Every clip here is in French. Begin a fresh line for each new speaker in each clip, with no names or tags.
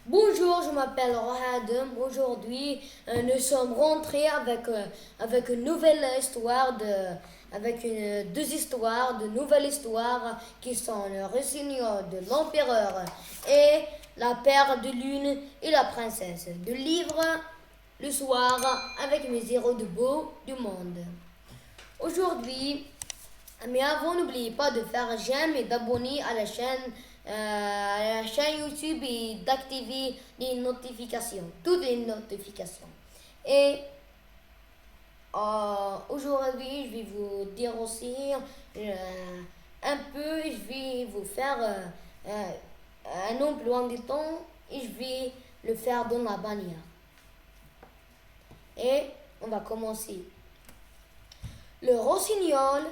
Bonjour, je m'appelle Rohadem. Aujourd'hui, nous sommes rentrés avec une nouvelle histoire deux histoires, de nouvelles histoires qui sont le rossignol de l'empereur et la paire de lune et la princesse. De livre le soir avec mes héros de beau du monde. Aujourd'hui, mais avant, n'oubliez pas de faire j'aime et d'abonner à la chaîne YouTube et d'activer les notifications, toutes les notifications. Et aujourd'hui, je vais vous dire aussi un peu, je vais vous faire un emploi du temps et je vais le faire dans la bannière. Et on va commencer. Le rossignol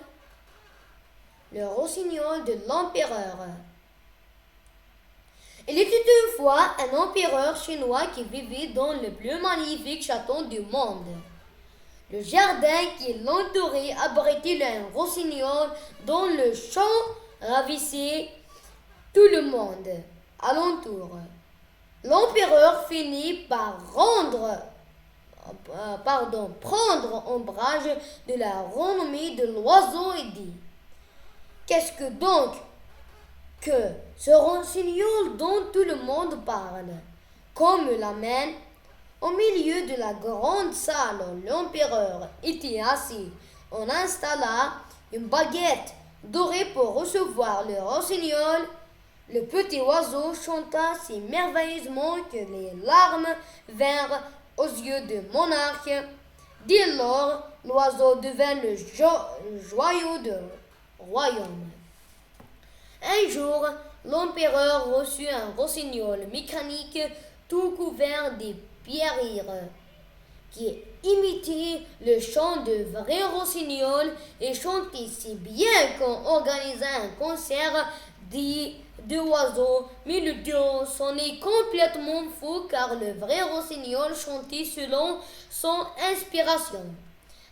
de l'empereur. Il était une fois un empereur chinois qui vivait dans le plus magnifique château du monde. Le jardin qui l'entourait abritait un rossignol dont le chant ravissait tout le monde alentour. L'empereur finit par prendre ombrage de la renommée de l'oiseau et dit: Qu'est-ce que donc que ce rossignol dont tout le monde parle? Comme l'amène au milieu de la grande salle où l'empereur était assis, on installa une baguette dorée pour recevoir le rossignol. Le petit oiseau chanta si merveilleusement que les larmes vinrent aux yeux du monarque. Dès lors, l'oiseau devint le joyau du royaume. Un jour, l'empereur reçut un rossignol mécanique tout couvert de pierres qui imitait le chant de vrai rossignol et chantait si bien qu'on organisa un concert de oiseaux, mais le duo sonnait complètement faux car le vrai rossignol chantait selon son inspiration,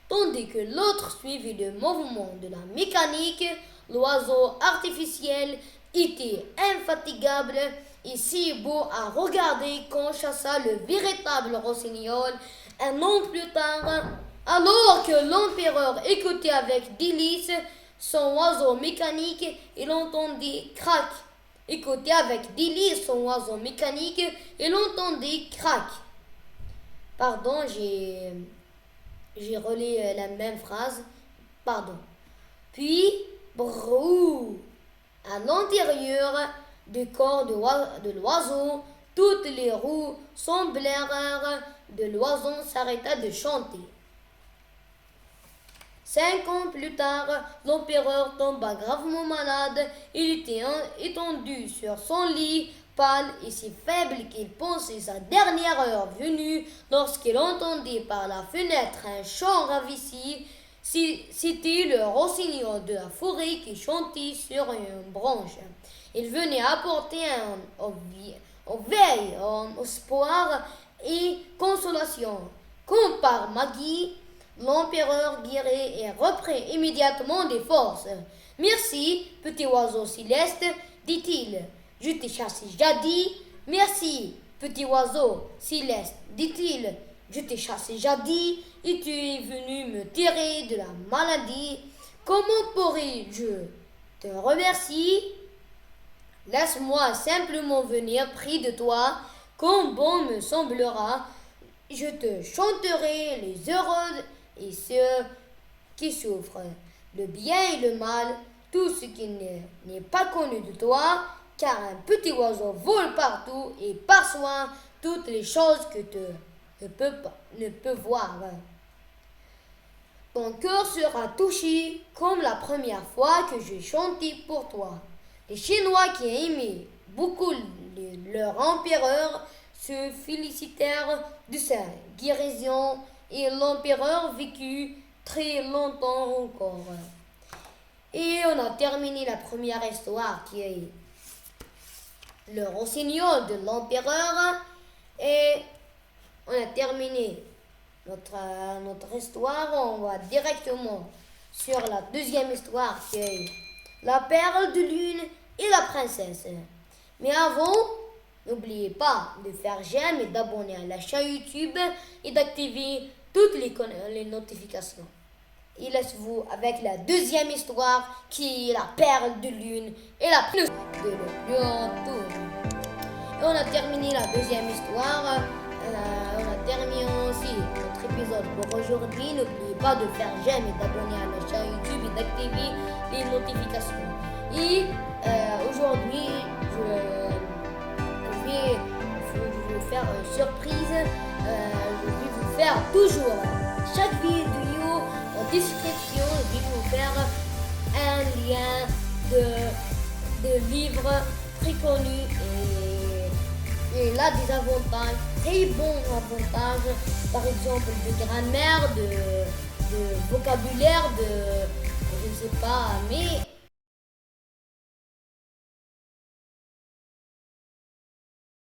tandis que l'autre suivait le mouvement de la mécanique. L'oiseau artificiel était infatigable et si beau à regarder qu'on chassa le véritable rossignol. Un an plus tard, alors que l'empereur écoutait avec délice son oiseau mécanique, il entendit crac. Écoutait avec délice son oiseau mécanique, il entendit crac. Pardon, j'ai relé la même phrase. Pardon. Puis, brrrou, à l'intérieur du corps de l'oiseau, toutes les roues semblèrent de l'oiseau s'arrêta de chanter. 5 ans plus tard, l'empereur tomba gravement malade. Il était étendu sur son lit, pâle et si faible qu'il pensait sa dernière heure venue lorsqu'il entendit par la fenêtre un chant ravissant. C'était le rossignol de la forêt qui chantait sur une branche. Il venait apporter espoir et consolation. Comme par magie, l'empereur guérit et reprit immédiatement des forces. Merci, petit oiseau céleste, dit-il. Je t'ai chassé jadis. Merci, petit oiseau céleste, dit-il. Je t'ai chassé jadis et tu es venu me tirer de la maladie. Comment pourrais-je te remercier? Laisse-moi simplement venir près de toi, quand bon me semblera. Je te chanterai les heureux et ceux qui souffrent, le bien et le mal, tout ce qui n'est pas connu de toi, car un petit oiseau vole partout et perçoit toutes les choses que tu ne peux voir. Ton cœur sera touché comme la première fois que j'ai chanté pour toi. Les Chinois qui aimaient beaucoup leur empereur se félicitèrent de sa guérison et l'empereur vécut très longtemps encore. Et on a terminé la première histoire qui est le rossignol de l'empereur et on a terminé notre histoire. On va directement sur la deuxième histoire qui est la perle de lune et la princesse. Mais N'oubliez pas de faire j'aime et d'abonner à la chaîne YouTube et d'activer toutes les notifications. Et laisse-vous avec la deuxième histoire qui est la perle de lune et la plus de l'Oriental. Et on a terminé la deuxième histoire. On a terminé aussi notre épisode pour aujourd'hui. N'oubliez pas de faire j'aime et d'abonner à la chaîne YouTube et d'activer les notifications. Et aujourd'hui, je vais vous faire une surprise. Je vais vous faire toujours chaque vidéo en description. Je vais vous faire un lien de livres très connus et là des avantages, très bons avantages, par exemple de grammaire, de vocabulaire, je ne sais pas, mais